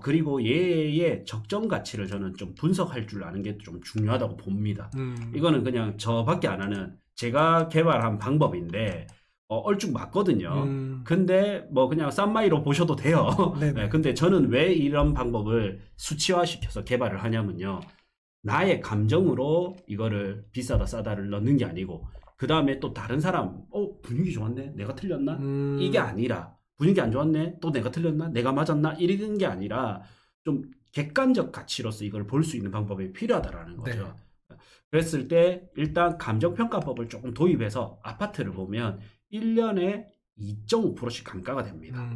그리고 얘의 적정 가치를 저는 좀 분석할 줄 아는 게 좀 중요하다고 봅니다. 이거는 그냥 저밖에 안 하는 제가 개발한 방법인데 얼쭉 맞거든요. 근데 뭐 그냥 싼마이로 보셔도 돼요. 네, 근데 저는 왜 이런 방법을 수치화시켜서 개발을 하냐면요. 나의 감정으로 이거를 비싸다 싸다를 넣는 게 아니고 그 다음에 또 다른 사람 분위기 좋았네? 내가 틀렸나? 이게 아니라 분위기 안 좋았네? 또 내가 틀렸나? 내가 맞았나? 이런 게 아니라 좀 객관적 가치로서 이걸 볼 수 있는 방법이 필요하다라는 거죠. 네. 그랬을 때 일단 감정평가법을 조금 도입해서 아파트를 보면 1년에 2.5%씩 감가가 됩니다.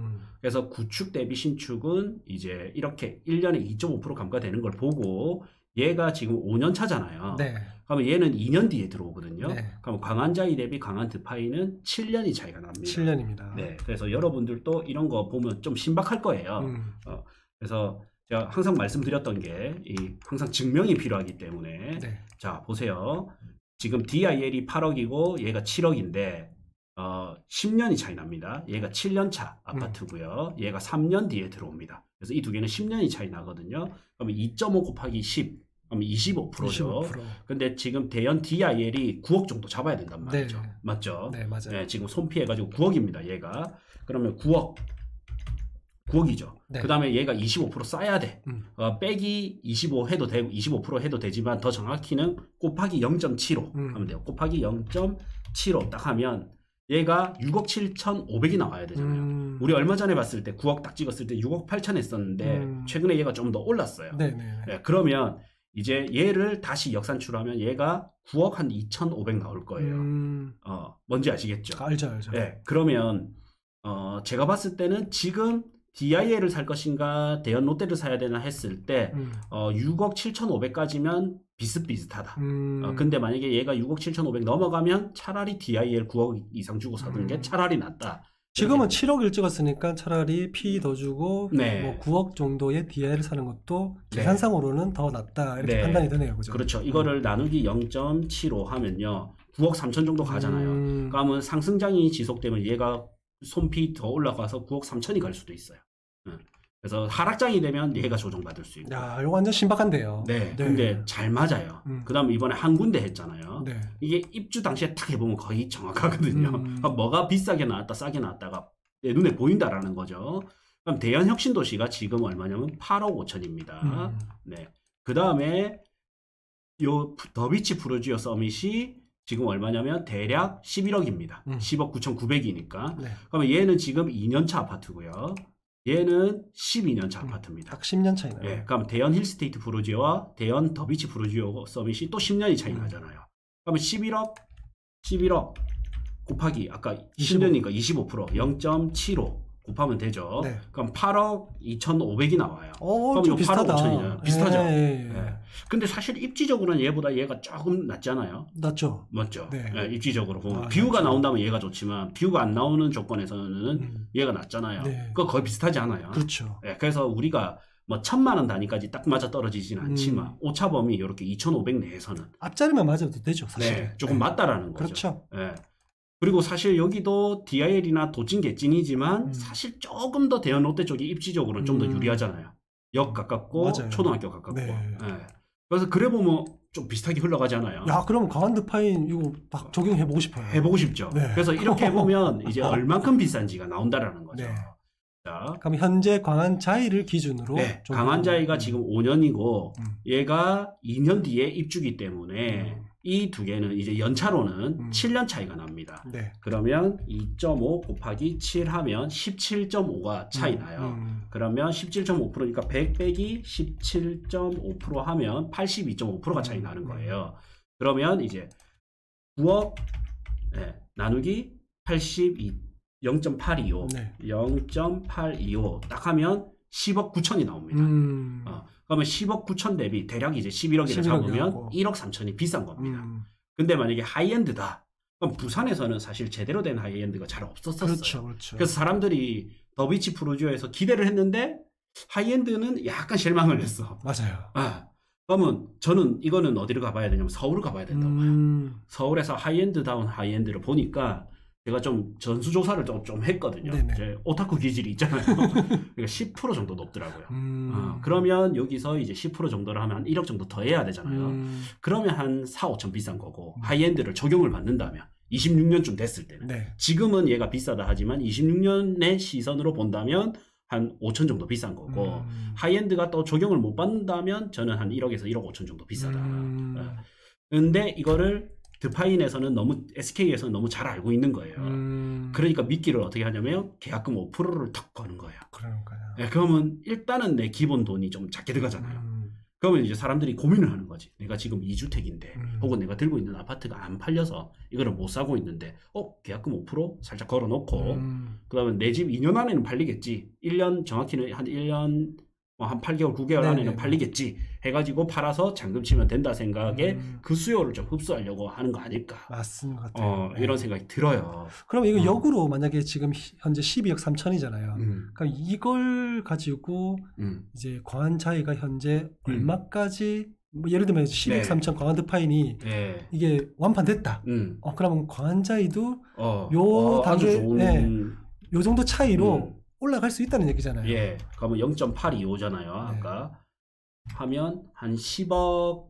그래서 구축 대비 신축은 이제 이렇게 1년에 2.5% 감가되는 걸 보고 얘가 지금 5년 차잖아요. 네. 그러면 얘는 2년 뒤에 들어오거든요. 네. 그럼 광안자이 대비 광안드파이는 7년이 차이가 납니다. 7년입니다. 네. 그래서 여러분들도 이런 거 보면 좀 신박할 거예요. 그래서 제가 항상 말씀드렸던 게 항상 증명이 필요하기 때문에 네. 자 보세요. 지금 DIL이 8억이고 얘가 7억인데 10년이 차이 납니다. 얘가 7년 차 아파트고요. 얘가 3년 뒤에 들어옵니다. 그래서 이 두 개는 10년이 차이 나거든요. 그러면 2.5 곱하기 10 그럼 25%죠. 25%. 근데 지금 대연 DIL이 9억 정도 잡아야 된단 말이죠. 네. 맞죠? 네, 맞아요. 네, 지금 손피해가지고 9억입니다. 얘가. 그러면 9억이죠. 네. 그 다음에 얘가 25% 쌓아야 돼. 빼기 25 해도 되고 25% 해도 되지만 더 정확히는 곱하기 0.75 하면 돼요. 곱하기 0.75 딱 하면 얘가 6억 7,500이 나와야 되잖아요. 우리 얼마 전에 봤을 때 9억 딱 찍었을 때 6억 8천 했었는데 최근에 얘가 좀 더 올랐어요. 네, 그러면 이제 얘를 다시 역산출하면 얘가 9억 한 2,500 나올 거예요. 뭔지 아시겠죠? 알죠. 네, 그러면 제가 봤을 때는 지금 DIL을 살 것인가 대연 롯데를 사야 되나 했을 때 6억 7,500까지면 비슷비슷하다. 근데 만약에 얘가 6억 7,500 넘어가면 차라리 DIL 9억 이상 주고 사는 게 차라리 낫다. 지금은 7억을 찍었으니까 차라리 P 더 주고 네. 뭐 9억 정도의 DIL을 사는 것도 계산상으로는 더 낫다 이렇게 판단이 되네요. 그죠? 그렇죠. 이거를 나누기 0.75 하면요. 9억 3천 정도 가잖아요. 그러면 상승장이 지속되면 얘가 손피 더 올라가서 9억 3천이 갈 수도 있어요. 그래서 하락장이 되면 얘가 조정받을 수 있고. 야, 이거 완전 신박한데요. 네. 근데 잘 맞아요. 그 다음에 이번에 한 군데 했잖아요. 네. 이게 입주 당시에 딱 해보면 거의 정확하거든요. 그러니까 뭐가 비싸게 나왔다, 싸게 나왔다가 내 눈에 보인다라는 거죠. 그럼 대연 혁신도시가 지금 얼마냐면 8억 5천입니다. 네. 그 다음에 요 더비치 프루지오 서밋이 지금 얼마냐면 대략 11억입니다. 10억 9,900이니까. 네. 그러면 얘는 지금 2년차 아파트고요. 얘는 12년차 아파트입니다. 딱 10년 차이나요. 네, 그럼 대연 힐스테이트 프루지오와 대연 더비치 프루지오 서밋이 또 10년이 차이 나잖아요. 그러면 11억 곱하기 아까 10년이니까 25% 0.75 곱하면 되죠. 네. 그럼 8억 2,500이 나와요. 그럼 이거 8억 5천이잖아요. 비슷하죠. 네. 근데 사실 입지적으로는 얘보다 얘가 조금 낫잖아요. 낫죠. 맞죠. 네. 네, 입지적으로 보면 뷰가 나온다면 얘가 좋지만 뷰가 안 나오는 조건에서는 얘가 낫잖아요. 네. 그거 거의 비슷하지 않아요. 그렇죠. 네, 그래서 우리가 뭐 1,000만 원 단위까지 딱 맞아 떨어지지는 않지만 오차범위 이렇게 2,500 내에서는 앞자리만 맞아도 되죠. 사실. 네, 조금 맞다라는 거죠. 그렇죠. 네. 그리고 사실 여기도 DIL이나 도찐 개찐이지만 사실 조금 더 대연 롯데 쪽이 입지적으로는 좀 더 유리하잖아요. 역 가깝고 맞아요. 초등학교 가깝고. 네. 네. 그래서 그래 보면 좀 비슷하게 흘러가잖아요. 야, 그럼 광안드파인 이거 막 적용해보고 싶어요. 해보고 싶죠. 네. 그래서 이렇게 해보면 이제 얼만큼 비싼지가 나온다라는 거죠. 네. 자, 그럼 현재 광안자이를 기준으로 네. 광안자이가 지금 5년이고 얘가 2년 뒤에 입주기 때문에 이 두 개는 이제 연차로는 7년 차이가 납니다. 네. 그러면 2.5 곱하기 7 하면 17.5가 차이 나요. 그러면 17.5%니까 100 빼기 17.5% 하면 82.5%가 차이 나는 거예요. 그러면 이제 9억 나누기 82 0.825 네. 0.825 딱 하면 10억 9천이 나옵니다. 그러면 10억 9천 대비 대략 이제 11억이라 잡으면 1억 3천이 비싼 겁니다. 근데 만약에 하이엔드다. 그럼 부산에서는 사실 제대로 된 하이엔드가 잘 없었었어요. 그렇죠. 그래서 사람들이 더비치 프루지오에서 기대를 했는데 하이엔드는 약간 실망을 했어. 맞아요. 그러면 저는 이거는 어디를 가봐야 되냐면 서울을 가봐야 된다고 봐요. 서울에서 하이엔드다운 하이엔드를 보니까 제가 좀 전수조사를 좀 했거든요. 이제 오타쿠 기질이 있잖아요. 그러니까 10% 정도 높더라고요. 그러면 여기서 이제 10% 정도를 하면 한 1억 정도 더 해야 되잖아요. 그러면 한 4, 5천 비싼 거고 하이엔드를 적용을 받는다면 26년쯤 됐을 때는 지금은 얘가 비싸다 하지만 26년의 시선으로 본다면 한 5천 정도 비싼 거고 하이엔드가 또 적용을 못 받는다면 저는 한 1억에서 1억 5천 정도 비싸다. 근데 이거를 드파인에서는 너무 SK에서는 너무 잘 알고 있는 거예요. 그러니까 미끼를 어떻게 하냐면 계약금 5%를 턱 거는 거예요. 그러니까요. 네, 그러면 일단은 내 기본 돈이 좀 작게 들어가잖아요. 그러면 이제 사람들이 고민을 하는 거지. 내가 지금 2주택인데 혹은 내가 들고 있는 아파트가 안 팔려서 이거를 못 사고 있는데 계약금 5% 살짝 걸어놓고 그다음에 내 집 2년 안에는 팔리겠지. 1년 정확히는 한 1년 한 8개월 9개월 안에는 팔리겠지 해가지고 팔아서 잔금 치면 된다 생각에 그 수요를 좀 흡수하려고 하는 거 아닐까. 맞는 것 같아요. 이런 생각이 들어요. 그럼 이거 역으로 만약에 지금 현재 12억 3천이잖아요. 그러니까 이걸 가지고 이제 광안자이가 현재 얼마까지 뭐 예를 들면 12억 3천 광안드파인이 이게 완판됐다. 그러면 광안자이도 요 단계 요 정도 차이로 올라갈 수 있다는 얘기잖아요. 예. 그러면 0.825잖아요. 아까 하면 한 10억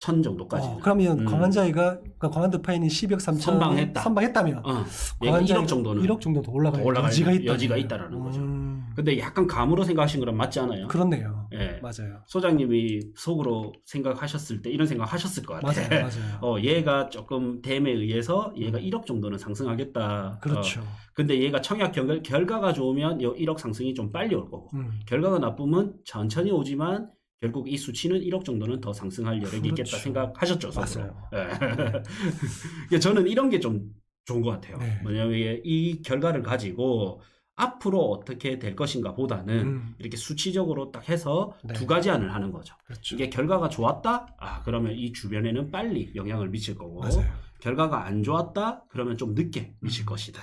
1천 정도까지. 그러면 광안자이가 그러니까 광안드파인이 12억 3천 선방했다면 광안자이 1억 정도는 1억 정도 더 올라갈 여지가 있다라는 거죠. 근데 약간 감으로 생각하신 거랑 맞지 않아요? 그렇네요. 예. 맞아요. 소장님이 속으로 생각하셨을 때 이런 생각 하셨을 것 같아요. 맞아요. 얘가 조금 댐에 의해서 얘가 1억 정도는 상승하겠다. 그렇죠. 근데 얘가 청약 결과가 좋으면 이 1억 상승이 좀 빨리 올 거고 결과가 나쁘면 천천히 오지만 결국 이 수치는 1억 정도는 더 상승할 여력이 있겠다 생각하셨죠. 맞아요. 저는 이런 게 좀 좋은 것 같아요. 뭐냐면 이 결과를 가지고 앞으로 어떻게 될 것인가 보다는 이렇게 수치적으로 딱 해서 두 가지 안을 하는 거죠. 그렇죠. 이게 결과가 좋았다? 그러면 이 주변에는 빨리 영향을 미칠 거고 결과가 안 좋았다? 그러면 좀 늦게 미칠 것이다.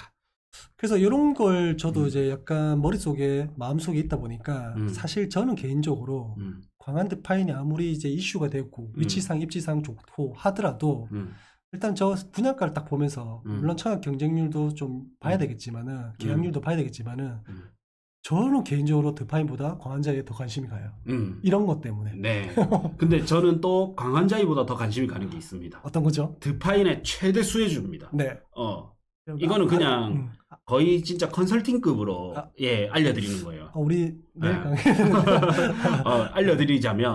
그래서 이런 걸 저도 이제 약간 머릿속에 마음속에 있다 보니까 사실 저는 개인적으로 광안드파인이 아무리 이제 이슈가 되고 위치상 입지상 좋고 하더라도 일단 저 분양가를 딱 보면서 물론 청약 경쟁률도 좀 봐야 되겠지만은 계약률도 봐야 되겠지만은 저는 개인적으로 드파인보다 광안자이에 더 관심이 가요. 이런 것 때문에. 네. 근데 저는 또 광안자이보다 더 관심이 가는 게 있습니다. 어떤 거죠? 드파인의 최대 수혜주입니다. 네. 이거는 그냥 거의 진짜 컨설팅급으로 알려드리는 거예요. 우리 내일 강의 알려드리자면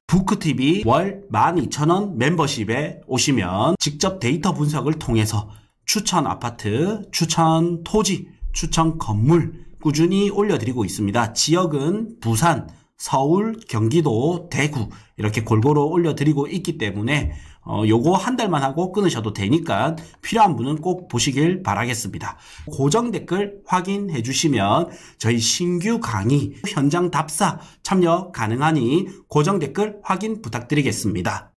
부크TV 월 12,000원 멤버십에 오시면 직접 데이터 분석을 통해서 추천 아파트, 추천 토지, 추천 건물 꾸준히 올려드리고 있습니다. 지역은 부산, 서울, 경기도, 대구 이렇게 골고루 올려드리고 있기 때문에 요거 한 달만 하고 끊으셔도 되니까 필요한 분은 꼭 보시길 바라겠습니다. 고정 댓글 확인해 주시면 저희 신규 강의 현장 답사 참여 가능하니 고정 댓글 확인 부탁드리겠습니다.